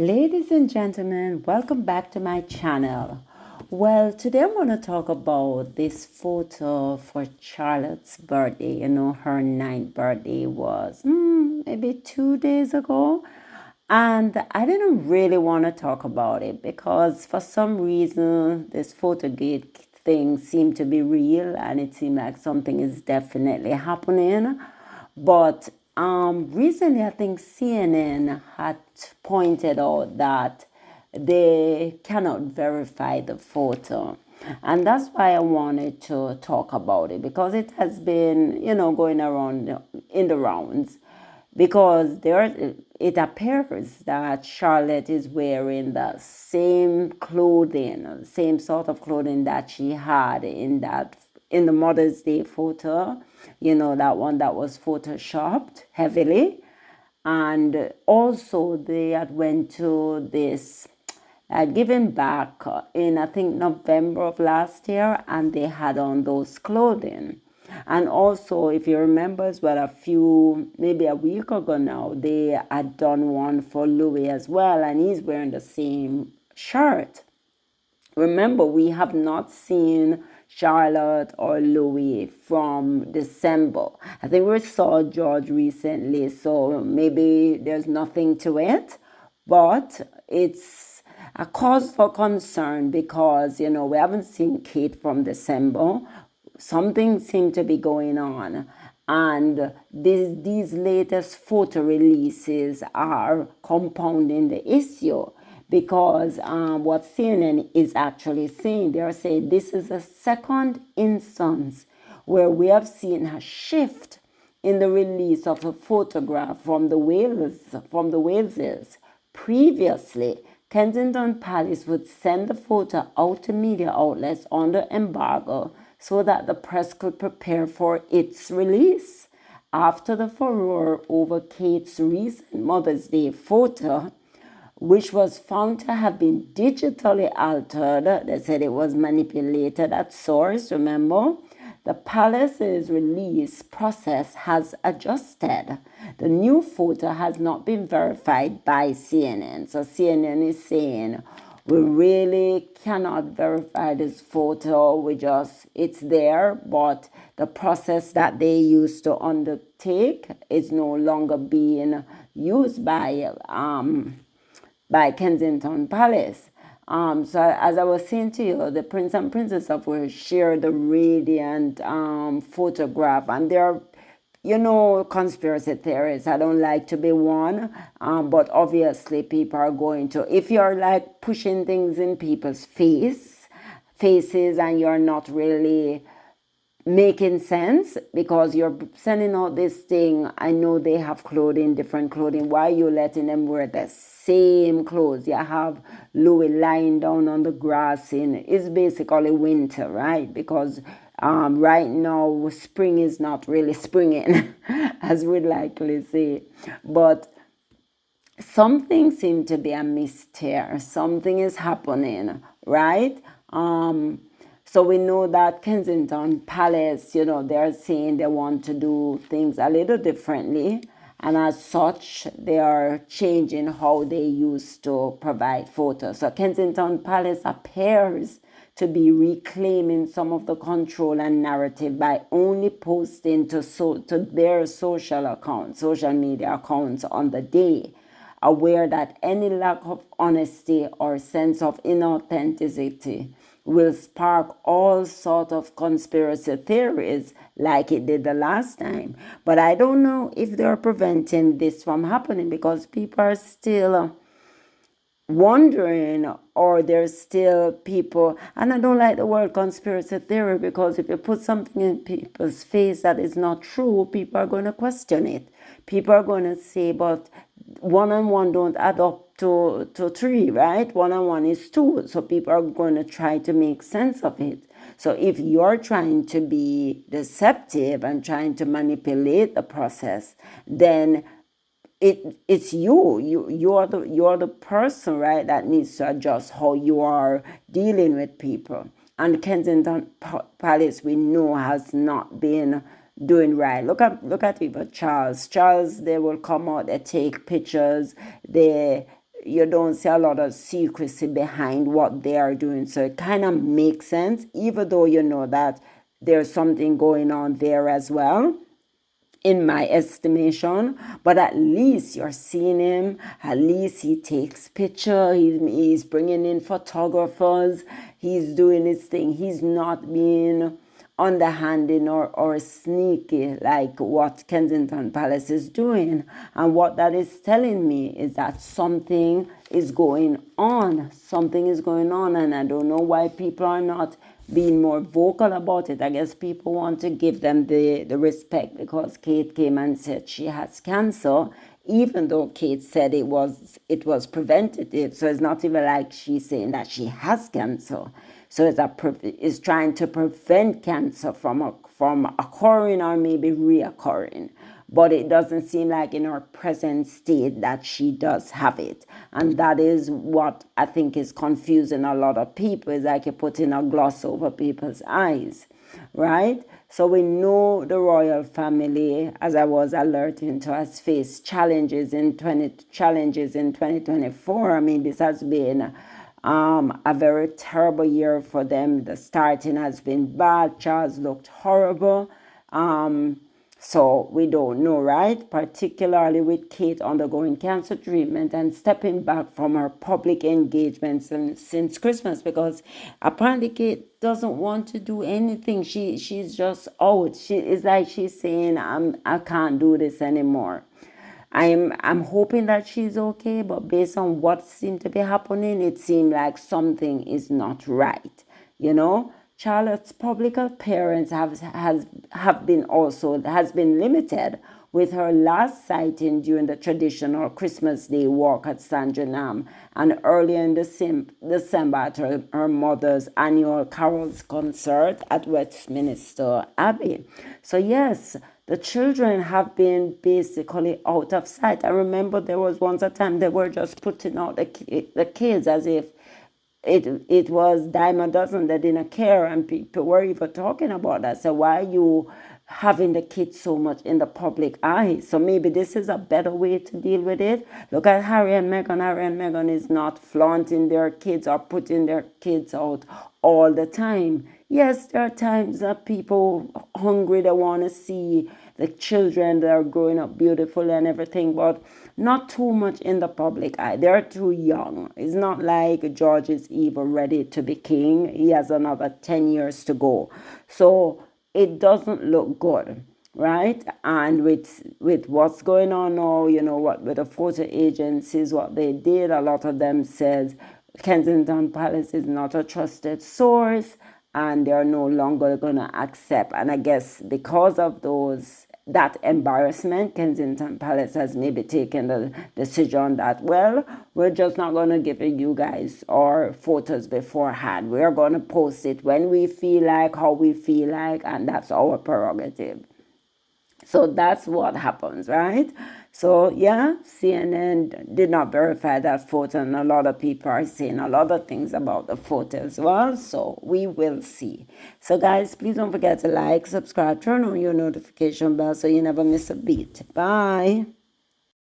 Ladies and gentlemen, welcome back to my channel. Well, today I'm going to talk about this photo for Charlotte's birthday. Her ninth birthday was maybe 2 days ago. And I didn't really want to talk about it because for some reason this Photogate thing seemed to be real and it seemed like something is definitely happening. But recently, I think CNN had pointed out that they cannot verify the photo. And that's why I wanted to talk about it because it has been, going around in the rounds. Because it appears that Charlotte is wearing the same clothing, same sort of clothing that she had in the Mother's Day photo, that one that was photoshopped heavily. And also they had went to this giving back in I think November of last year, and they had on those clothing. And also, if you remember as well, maybe a week ago now, they had done one for Louis as well, and he's wearing the same shirt. Remember, we have not seen Charlotte or Louis from December. I think we saw George recently, so maybe there's nothing to it, but it's a cause for concern because, we haven't seen Kate from December. Something seemed to be going on. And these latest photo releases are compounding the issue because what CNN is actually saying, they're saying this is a second instance where we have seen a shift in the release of a photograph from the Waleses. Previously, Kensington Palace would send the photo out to media outlets under embargo so that the press could prepare for its release. After the furore over Kate's recent Mother's Day photo, which was found to have been digitally altered. They said it was manipulated at source, remember? The palace's release process has adjusted. The new photo has not been verified by CNN. So CNN is saying, we really cannot verify this photo. It's there, but the process that they used to undertake is no longer being used by Kensington Palace. So as I was saying to you, the Prince and Princess of Wales share the radiant photograph, and there are, conspiracy theories. I don't like to be one, but obviously people are going to. If you're like pushing things in people's faces, and you're not really making sense because you're sending out this thing. I know they have different clothing. Why are you letting them wear the same clothes? You have Louis lying down on the grass it's basically winter, right? Because right now spring is not really springing, as we'd likely say. But something seems to be amiss here. Something is happening, right? So we know that Kensington Palace, they're saying they want to do things a little differently. And as such, they are changing how they used to provide photos. So Kensington Palace appears to be reclaiming some of the control and narrative by only posting to their social media accounts on the day, aware that any lack of honesty or sense of inauthenticity will spark all sort of conspiracy theories like it did the last time. But I don't know if they're preventing this from happening because people are still wondering, or there's still people, and I don't like the word conspiracy theory because if you put something in people's face that is not true, people are going to question it. People are going to say, but one and one don't add up to three, right? One and one is two. So people are going to try to make sense of it. So if you're trying to be deceptive and trying to manipulate the process, then it's you're the person, right, that needs to adjust how you are dealing with people. And Kensington Palace, we know, has not been doing right. Look at even Charles. They will come out, they take pictures, they you don't see a lot of secrecy behind what they are doing. So it kind of makes sense, even though you know that there's something going on there as well, in my estimation. But at least you're seeing him. At least he takes picture. He's bringing in photographers. He's doing his thing. He's not being underhanding or sneaky like what Kensington Palace is doing. And what that is telling me is that something is going on. Something is going on, and I don't know why people are not being more vocal about it. I guess people want to give them the respect because Kate came and said she has cancer, even though Kate said it was preventative. So it's not even like she's saying that she has cancer. So it's trying to prevent cancer from occurring or maybe reoccurring. But it doesn't seem like in her present state that she does have it. And that is what I think is confusing a lot of people. It's like you're putting a gloss over people's eyes, right? So we know the royal family, as I was alerting to, has faced challenges in 2024. I mean, this has been a very terrible year for them. The starting has been bad. Charles looked horrible. So we don't know, right? Particularly with Kate undergoing cancer treatment and stepping back from her public engagements since Christmas, because apparently Kate doesn't want to do anything. She's just out. It's like she's saying, I can't do this anymore. I'm hoping that she's okay, but based on what seemed to be happening, it seemed like something is not right. You know, Charlotte's public appearance has been limited, with her last sighting during the traditional Christmas Day walk at Sandringham and earlier in December at her mother's annual carols concert at Westminster Abbey. So yes, the children have been basically out of sight. I remember there was once a time they were just putting out the kids as if it was dime a dozen. They didn't care, and people were even talking about that. So why are you having the kids so much in the public eye? So maybe this is a better way to deal with it. Look at Harry and Meghan. Harry and Meghan is not flaunting their kids or putting their kids out all the time. Yes, there are times that people hungry, they want to see the children that are growing up beautiful and everything, but not too much in the public eye. They're too young. It's not like George is even ready to be king. He has another 10 years to go. So it doesn't look good, right? And with what's going on now, you know, what with the photo agencies, what they did, a lot of them says Kensington Palace is not a trusted source and they're no longer going to accept. And I guess because of that embarrassment, Kensington Palace has maybe taken the decision that, well, we're just not going to give you guys our photos beforehand. We're going to post it when we feel like, how we feel like, and that's our prerogative. So that's what happens, right? So yeah, CNN did not verify that photo, and a lot of people are saying a lot of things about the photo as well. So we will see. So guys, please don't forget to like, subscribe, turn on your notification bell so you never miss a beat. Bye.